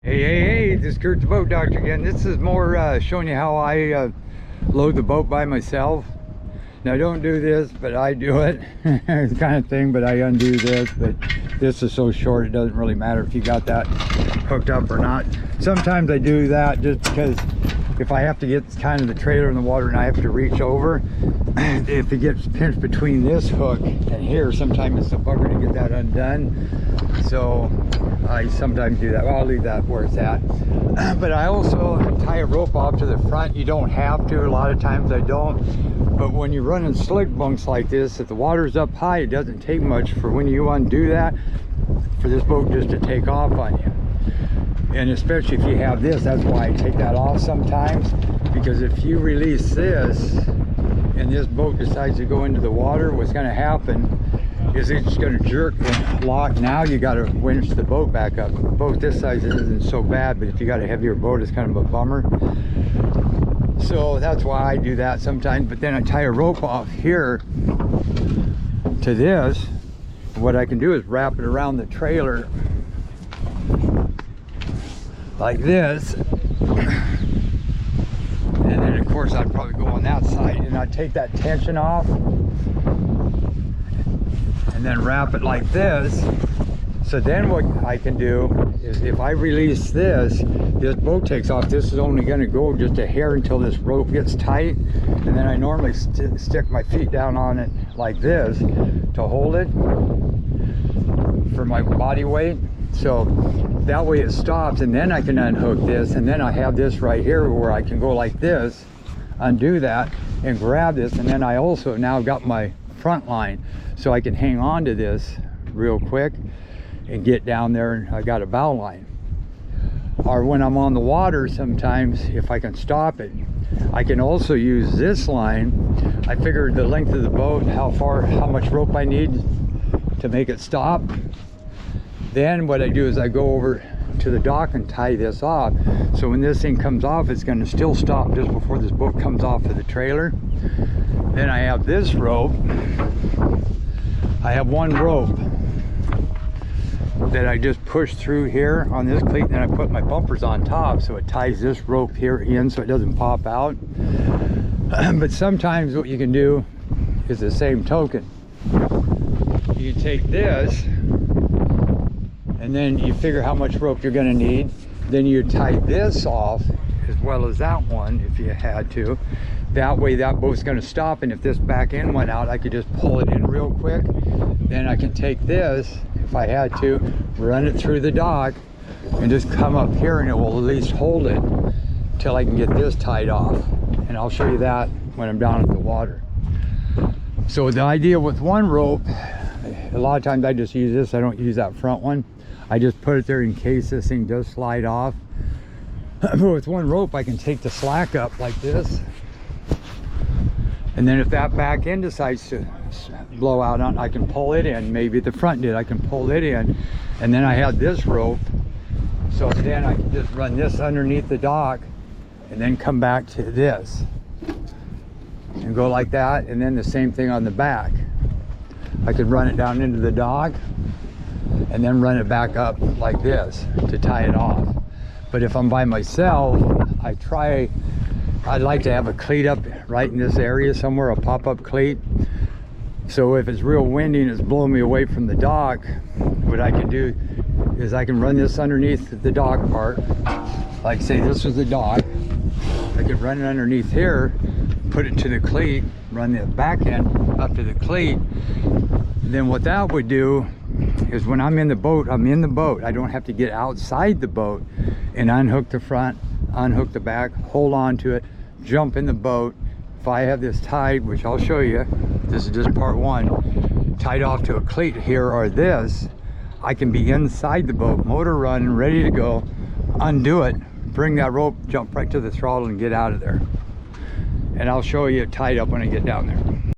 Hey, this is Kurt the Boat Doctor again. This is more showing you how I load the boat by myself. Now, don't do this, but I do it. It's kind of thing, but I undo this. But this is so short, it doesn't really matter if you got that hooked up or not. Sometimes I do that just because if I have to get kind of the trailer in the water and I have to reach over, if it gets pinched between this hook and here, sometimes it's a bugger to get that undone. So I sometimes do that. Well, I'll leave that where it's at. But I also tie a rope off to the front. You don't have to. A lot of times I don't. But when you're running slick bunks like this, if the water's up high, it doesn't take much for when you undo that, for this boat just to take off on you. And especially if you have this, that's why I take that off sometimes. Because if you release this and this boat decides to go into the water, what's going to happen is it's going to jerk and lock. Now you got to winch the boat back up. A boat this size isn't so bad, but if you got a heavier boat, it's kind of a bummer. So that's why I do that sometimes. But then I tie a rope off here to this. What I can do is wrap it around the trailer like this. And then of course I'd probably go on that side and I'd take that tension off and then wrap it like this. So then what I can do is if I release this boat takes off. This is only going to go just a hair until this rope gets tight, and then I normally stick my feet down on it like this to hold it for my body weight. So that way it stops, and then I can unhook this, and then I have this right here where I can go like this, undo that and grab this, and then I also now got my front line so I can hang on to this real quick and get down there, and I got a bow line. Or when I'm on the water, sometimes if I can stop it, I can also use this line. I figured the length of the boat, how much rope I need to make it stop. Then what I do is I go over to the dock and tie this off. So when this thing comes off, it's going to still stop just before this boat comes off of the trailer. Then I have this rope. I have one rope that I just push through here on this cleat, and then I put my bumpers on top so it ties this rope here in so it doesn't pop out. But sometimes what you can do is the same token. You take this and then you figure how much rope you're going to need, then you tie this off as well as that one if you had to. That way that boat's going to stop, and if this back end went out, I could just pull it in real quick. Then I can take this, if I had to, run it through the dock and just come up here, and it will at least hold it till I can get this tied off. And I'll show you that when I'm down at the water. So the idea with one rope, a lot of times I just use this. I don't use that front one. I just put it there in case this thing does slide off. But with one rope, I can take the slack up like this. And then if that back end decides to blow out, I can pull it in. Maybe the front did, I can pull it in. And then I have this rope. So then I can just run this underneath the dock and then come back to this. And go like that, and then the same thing on the back. I could run it down into the dock and then run it back up like this to tie it off. But if I'm by myself, I'd like to have a cleat up right in this area somewhere, a pop-up cleat. So if it's real windy and it's blowing me away from the dock, what I can do is I can run this underneath the dock part. Like say this was the dock, I could run it underneath here, put it to the cleat, run the back end up to the cleat. And then what that would do is when I'm in the boat, I don't have to get outside the boat and unhook the front, unhook the back, hold on to it, jump in the boat. If I have this tied, which I'll show you, this is just part one, tied off to a cleat here or this, I can be inside the boat, motor running, ready to go, undo it, bring that rope, jump right to the throttle and get out of there. And I'll show you it tied up when I get down there.